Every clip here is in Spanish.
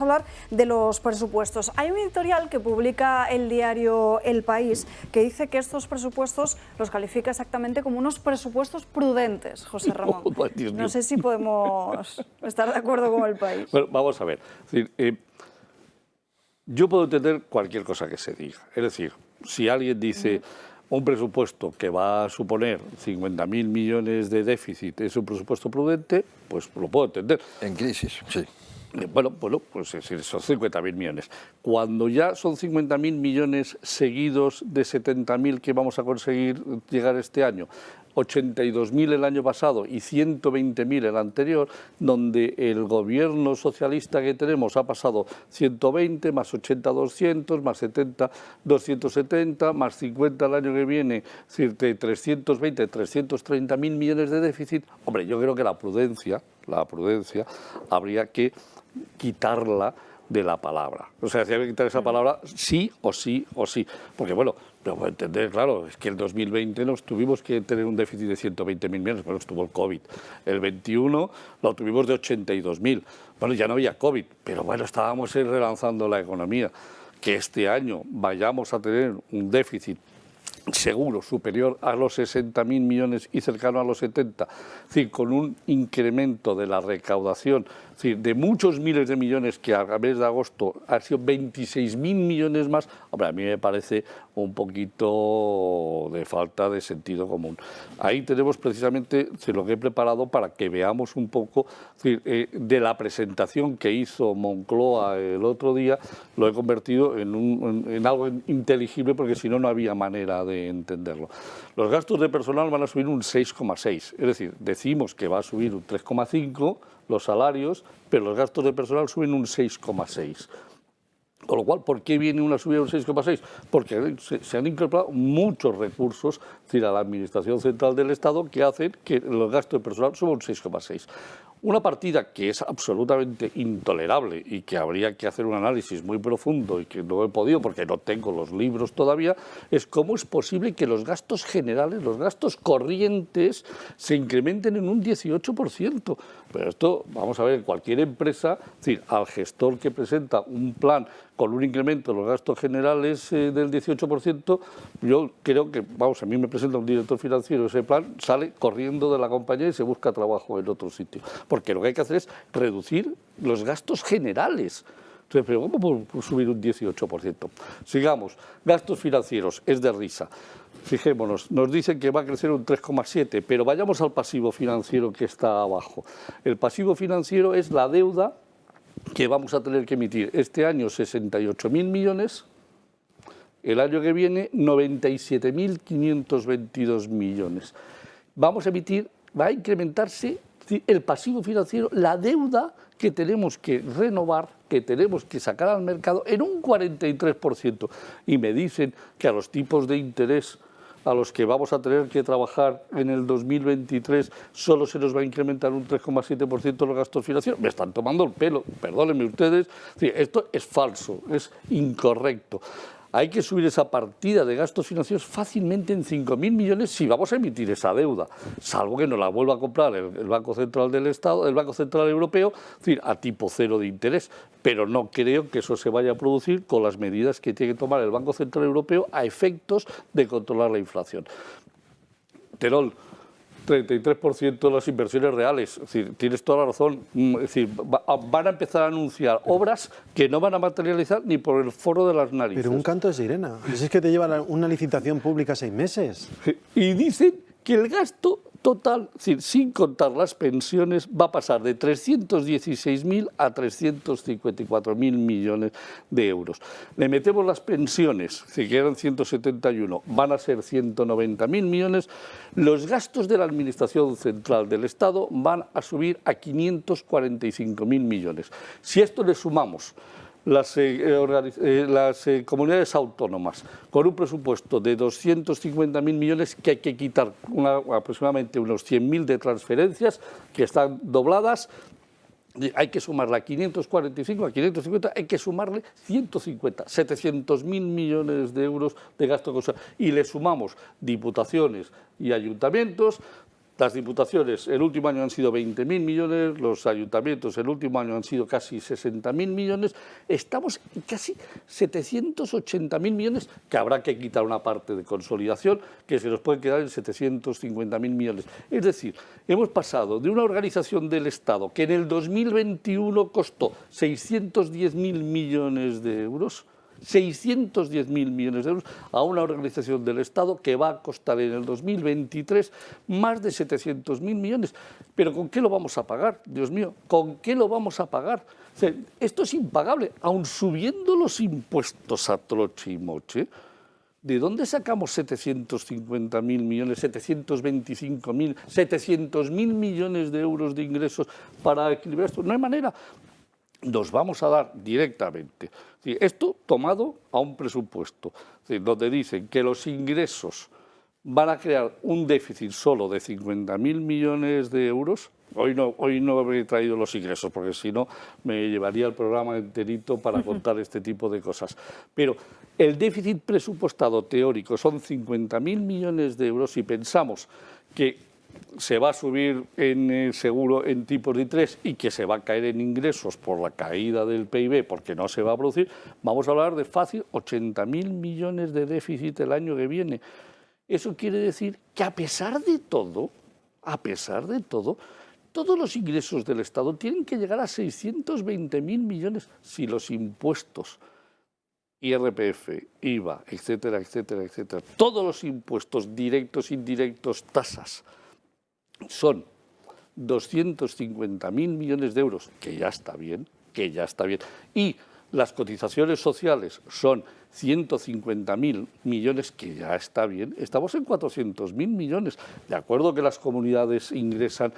Hablar de los presupuestos. Hay un editorial que publica el diario El País que dice que estos presupuestos los califica exactamente como unos presupuestos prudentes, José Ramón. No sé si podemos estar de acuerdo con El País. Bueno, vamos a ver. Es decir, yo puedo entender cualquier cosa que se diga. Es decir, si alguien dice un presupuesto que va a suponer 50.000 millones de déficit es un presupuesto prudente, pues lo puedo entender. En crisis, sí. Bueno, pues es decir, son 50.000 millones. Cuando ya son 50.000 millones seguidos de 70.000 que vamos a conseguir llegar este año, 82.000 el año pasado y 120.000 el anterior, donde el gobierno socialista que tenemos ha pasado 120, más 80, 200, más 70, 270, más 50 el año que viene, es decir, de 320, 330.000 millones de déficit. Hombre, yo creo que la prudencia habría que quitarla de la palabra. O sea, si hay que quitar esa palabra sí o sí o sí. Porque bueno, lo puedo entender, claro, es que el 2020 nos tuvimos que tener un déficit de 120.000 millones, bueno, estuvo el COVID. El 21 lo tuvimos de 82.000. Bueno, ya no había COVID, pero bueno, estábamos relanzando la economía. Que este año vayamos a tener un déficit seguro superior a los 60.000 millones y cercano a los 70, es decir, con un incremento de la recaudación, es decir, de muchos miles de millones que a mes de agosto han sido 26.000 millones más, hombre, a mí me parece un poquito de falta de sentido común. Ahí tenemos precisamente lo que he preparado para que veamos un poco, es decir, de la presentación que hizo Moncloa el otro día, lo he convertido en algo inteligible porque si no, no había manera de entenderlo. Los gastos de personal van a subir un 6,6, es decir, decimos que va a subir un 3,5 los salarios, pero los gastos de personal suben un 6,6. Con lo cual, ¿por qué viene una subida de un 6,6? Porque se han incorporado muchos recursos, es decir, a la Administración Central del Estado, que hacen que los gastos de personal suban un 6,6. Una partida que es absolutamente intolerable y que habría que hacer un análisis muy profundo y que no he podido porque no tengo los libros todavía, es cómo es posible que los gastos generales, los gastos corrientes, se incrementen en un 18%. Pero esto, vamos a ver, en cualquier empresa, es decir, al gestor que presenta un plan con un incremento de los gastos generales del 18%, yo creo que, vamos, a mí me presenta un director financiero ese plan, sale corriendo de la compañía y se busca trabajo en otro sitio. Porque lo que hay que hacer es reducir los gastos generales. Entonces, pero ¿cómo por subir un 18%? Sigamos, gastos financieros, es de risa. Fijémonos, nos dicen que va a crecer un 3,7, pero vayamos al pasivo financiero que está abajo. El pasivo financiero es la deuda que vamos a tener que emitir este año 68.000 millones, el año que viene 97.522 millones. Vamos a emitir, va a incrementarse el pasivo financiero, la deuda que tenemos que renovar, que tenemos que sacar al mercado en un 43%. Y me dicen que a los tipos de interés a los que vamos a tener que trabajar en el 2023 solo se nos va a incrementar un 3,7% los gastos financieros. Me están tomando el pelo, perdónenme ustedes. Esto es falso, es incorrecto. Hay que subir esa partida de gastos financieros fácilmente en 5.000 millones si vamos a emitir esa deuda, salvo que nos la vuelva a comprar el Banco Central del Estado, el Banco Central Europeo, es decir, a tipo cero de interés. Pero no creo que eso se vaya a producir con las medidas que tiene que tomar el Banco Central Europeo a efectos de controlar la inflación. Terol, 33% de las inversiones reales, es decir, tienes toda la razón, es decir, van a empezar a anunciar obras que no van a materializar ni por el foro de las narices. Pero un canto de sirena, es que te llevan una licitación pública 6 meses. Y dicen que el gasto total, es decir, sin contar las pensiones, va a pasar de 316.000 a 354.000 millones de euros. Le metemos las pensiones, que eran 171, van a ser 190.000 millones. Los gastos de la Administración Central del Estado van a subir a 545.000 millones. Si a esto le sumamos las comunidades autónomas con un presupuesto de 250.000 millones que hay que quitar aproximadamente unos 100.000 de transferencias que están dobladas, hay que sumarle a 545, a 550, hay que sumarle 150, 700.000 millones de euros de gasto. Y le sumamos diputaciones y ayuntamientos, Las diputaciones el último año han sido 20.000 millones, los ayuntamientos el último año han sido casi 60.000 millones, estamos en casi 780.000 millones, que habrá que quitar una parte de consolidación, que se nos puede quedar en 750.000 millones. Es decir, hemos pasado de una organización del Estado que en el 2021 costó 610.000 millones de euros, 610.000 millones de euros, a una organización del Estado que va a costar en el 2023 más de 700.000 millones. ¿Pero con qué lo vamos a pagar? Dios mío, ¿con qué lo vamos a pagar? O sea, esto es impagable, aun subiendo los impuestos a troche y moche. ¿De dónde sacamos 750.000 millones, 725.000, 700.000 millones de euros de ingresos para equilibrar esto? No hay manera. Nos vamos a dar directamente. Esto tomado a un presupuesto, donde dicen que los ingresos van a crear un déficit solo de 50.000 millones de euros. Hoy no he traído los ingresos, porque si no me llevaría el programa enterito para contar este tipo de cosas. Pero el déficit presupuestado teórico son 50.000 millones de euros y pensamos que se va a subir en seguro en tipos de interés y que se va a caer en ingresos por la caída del PIB porque no se va a producir, vamos a hablar de fácil 80.000 millones de déficit el año que viene. Eso quiere decir que a pesar de todo, todos los ingresos del Estado tienen que llegar a 620.000 millones si los impuestos, IRPF, IVA, etcétera, etcétera, etcétera, todos los impuestos directos, indirectos, tasas, son 250.000 millones de euros, que ya está bien, y las cotizaciones sociales son 150.000 millones, que ya está bien, estamos en 400.000 millones. De acuerdo que las comunidades ingresan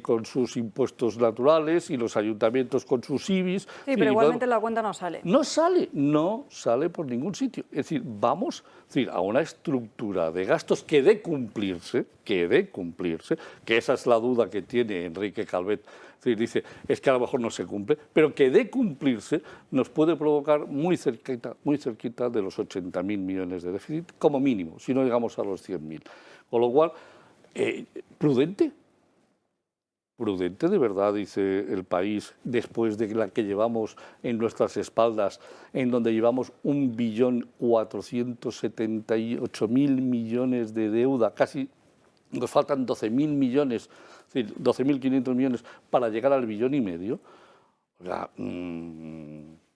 con sus impuestos naturales y los ayuntamientos con sus IBIs. Sí, pero igualmente la cuenta no sale. No sale por ningún sitio. Es decir, vamos a una estructura de gastos que de cumplirse, que esa es la duda que tiene Enrique Calvet. Dice, es que a lo mejor no se cumple, pero que de cumplirse nos puede provocar muy cerquita de los 80.000 millones de déficit, como mínimo, si no llegamos a los 100.000. Con lo cual, prudente de verdad, dice el país, después de la que llevamos en nuestras espaldas, en donde llevamos 1.478.000 millones de deuda, casi nos faltan 12.000 millones, 12.500 millones para llegar al 1,5 billones. O sea,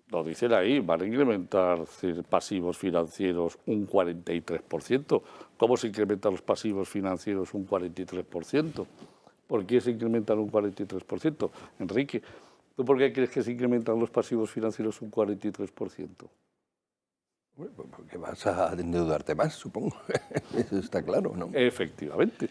lo dicen ahí, van a incrementar pasivos financieros un 43%. ¿Cómo se incrementan los pasivos financieros un 43%? ¿Por qué se incrementan un 43%? Enrique, ¿tú por qué crees que se incrementan los pasivos financieros un 43%? Porque vas a endeudarte más, supongo. Eso está claro, ¿no? Efectivamente.